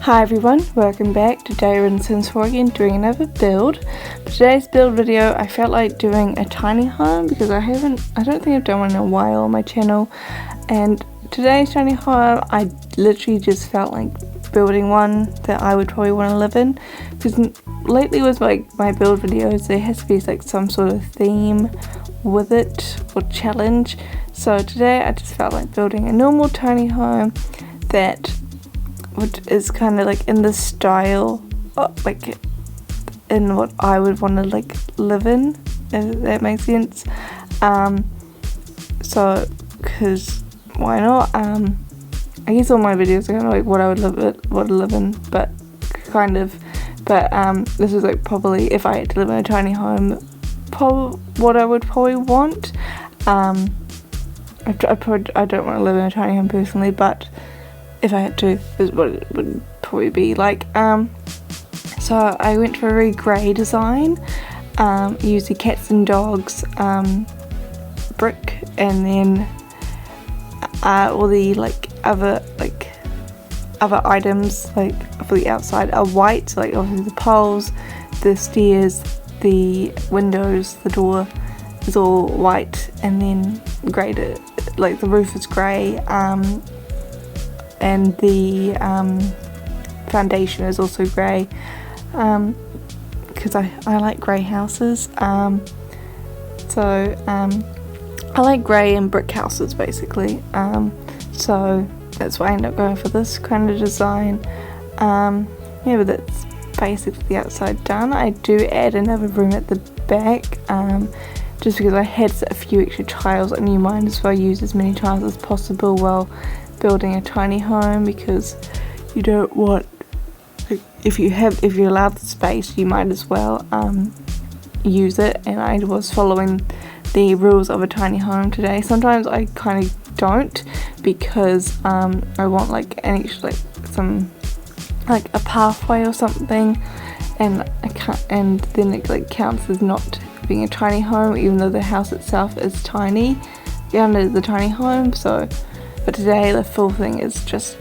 Hi everyone, welcome back. Today we're in Sims 4 again doing another build. For today's build video I felt like doing a tiny home because I don't think I've done one in a while on my channel, and today's tiny home I literally just felt like building one that I would probably want to live in, because lately with my build videos there has to be like some sort of theme with it or challenge. So today I just felt like building a normal tiny home that is kind of like in the style like in what I would want to like live in, if that makes sense. So because why not, I guess all my videos are kind of like what I would live in, but this is like probably if I had to live in a tiny home, what I would probably want. I don't want to live in a tiny home personally, but if I had to, is what it would probably be like. So I went for a very grey design, used the cats and dogs brick, and then all the other items like for the outside are white, so like obviously the poles, the stairs, the windows, the door is all white, and then grey like the roof is grey, and the foundation is also grey, because I like grey houses. So I like grey and brick houses basically, so that's why I ended up going for this kind of design. Yeah, but that's basically the outside done. I do add another room at the back, just because I had a few extra tiles. I knew might as well use as many tiles as possible while building a tiny home, because you don't want, if you're allowed the space, you might as well use it. And I was following the rules of a tiny home today. Sometimes I kind of don't, because I want like an extra like a pathway or something, and I can't, and then it like counts as not being a tiny home, even though the house itself is tiny under the tiny home. So but today the full thing is just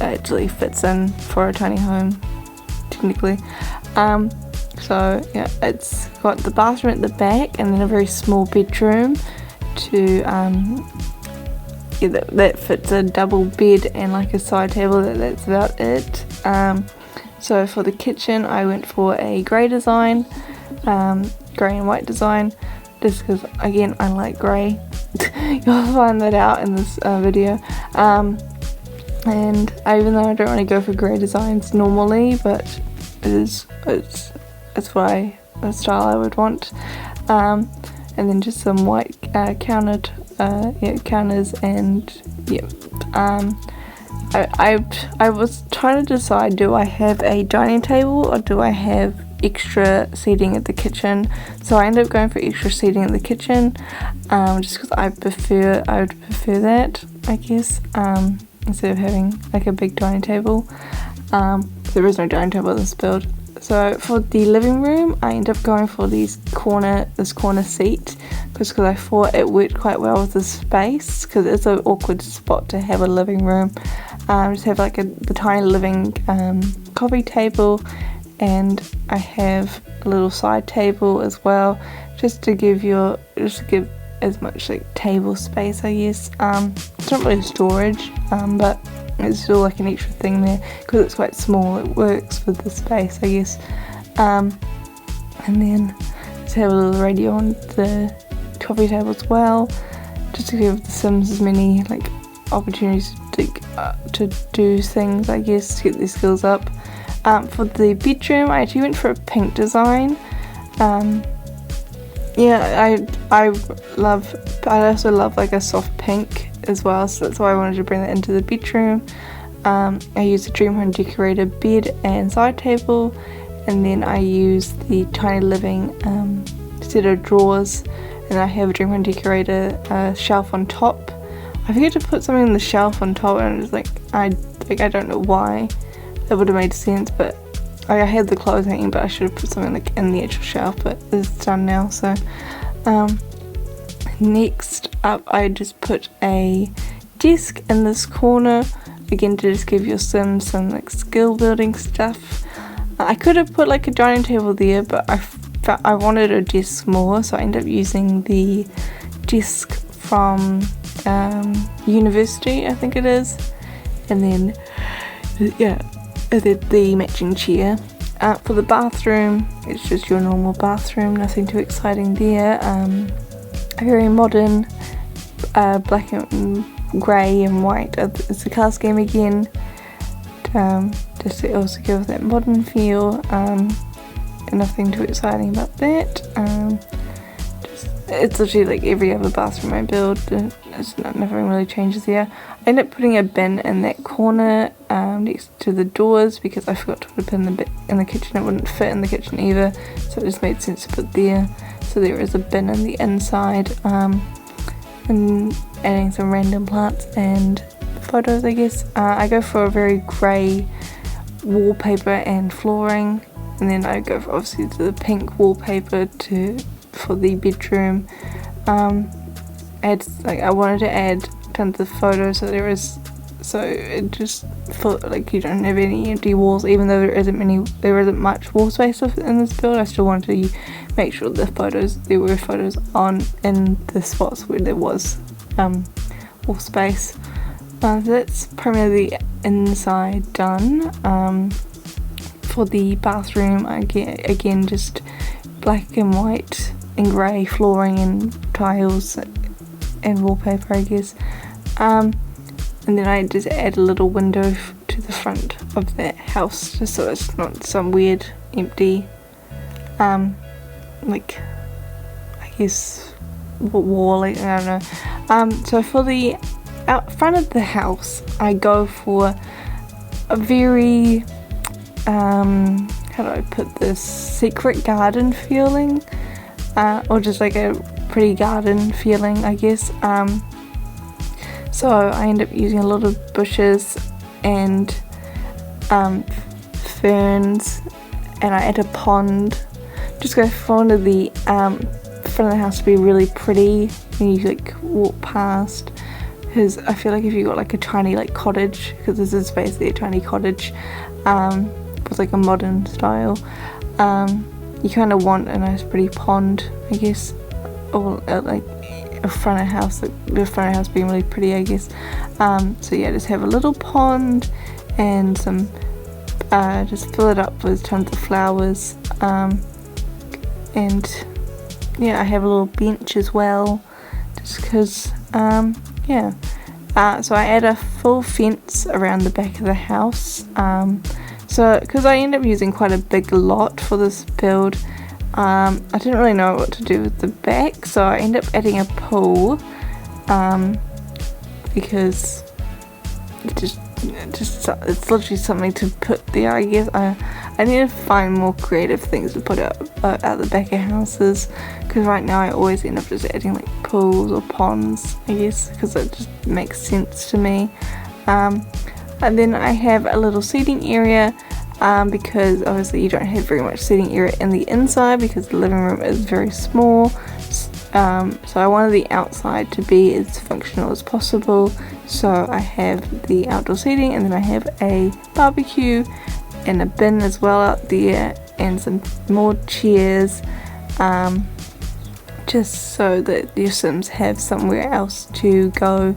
actually fits in for a tiny home technically. So yeah, it's got the bathroom at the back and then a very small bedroom to that fits a double bed and like a side table. That's about it. So for the kitchen I went for a grey design, grey and white design, just because again I like grey. You'll find that out in this video. And even though I don't really go for grey designs normally, but it's the style I would want. And then just some white counters, and yeah. I was trying to decide, do I have a dining table or do I have extra seating at the kitchen? So I ended up going for extra seating at the kitchen, just because I would prefer that, I guess, instead of having like a big dining table. There is no dining table in this build. So for the living room I ended up going for this corner seat, because I thought it worked quite well with the space, because it's an awkward spot to have a living room. Just have like the tiny living coffee table, and I have a little side table as well, just to give as much like table space, I guess. It's not really storage, but it's still like an extra thing there because it's quite small. It works with the space, I guess. And then just have a little radio on the coffee table as well, just to give the Sims as many like opportunities to do things, I guess, to get their skills up. For the bedroom I actually went for a pink design. Yeah, I also love like a soft pink as well, so that's why I wanted to bring that into the bedroom. I used a Dream Home Decorator bed and side table, and then I used the tiny living set of drawers, and I have a Dream Home Decorator shelf on top. I forget to put something on the shelf on top, and it's like I don't know why. That would have made sense, but I had the clothes hanging, but I should have put something like in the actual shelf, but it's done now. So next up I just put a desk in this corner, again, to just give your Sims some like skill building stuff. I could have put like a dining table there, but I wanted a desk more, so I ended up using the desk from university, I think it is, and then yeah, the matching chair. For the bathroom, it's just your normal bathroom, nothing too exciting there. A very modern black and grey and white. It's the colour scheme again, just to also give that modern feel. Nothing too exciting about that. It's literally like every other bathroom I build. Nothing really changes there. I ended up putting a bin in that corner next to the doors because I forgot to put a bin in the kitchen. It wouldn't fit in the kitchen either, so it just made sense to put there. So there is a bin in the inside, and adding some random plants and photos, I guess. I go for a very grey wallpaper and flooring, and then I go for obviously the pink wallpaper for the bedroom. I wanted to add tons of photos, so it just felt like you don't have any empty walls, even though there isn't much wall space in this build. I still wanted to make sure there were photos in the spots where there was wall space. So that's primarily the inside done. For the bathroom, again just black and white and grey flooring and tiles and wallpaper, I guess. And then I just add a little window to the front of that house, just so it's not some weird empty like, I guess, wall, I don't know. So for the out front of the house, I go for a very how do I put this, secret garden feeling, or just like a pretty garden feeling, I guess. So I end up using a lot of bushes and ferns, and I add a pond. Just go for one of the front of the house to be really pretty when you like walk past, because I feel like if you got like a tiny like cottage, because this is basically a tiny cottage with like a modern style, you kind of want a nice pretty pond, I guess, or like a front of house, like the front of house being really pretty, I guess. So yeah, just have a little pond and some just fill it up with tons of flowers, and yeah, I have a little bench as well, just because yeah. So I add a full fence around the back of the house, so because I end up using quite a big lot for this build, I didn't really know what to do with the back, so I end up adding a pool, because it's literally something to put there, I guess. I need to find more creative things to put out the back of houses, because right now I always end up just adding like pools or ponds, I guess, because it just makes sense to me. And then I have a little seating area, because obviously you don't have very much seating area in the inside because the living room is very small. So I wanted the outside to be as functional as possible, so I have the outdoor seating, and then I have a barbecue and a bin as well out there, and some more chairs, just so that your Sims have somewhere else to go,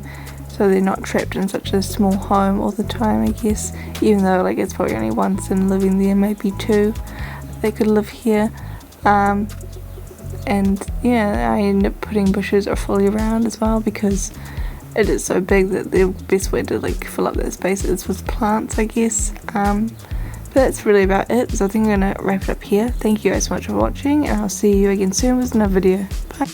so they're not trapped in such a small home all the time, I guess, even though like it's probably only one Sim living there, maybe two, they could live here. And yeah, I end up putting bushes or fully around as well, because it is so big that the best way to like fill up that space is with plants, I guess. But that's really about it, so I think I'm gonna wrap it up here. Thank you guys so much for watching, and I'll see you again soon with another video. Bye.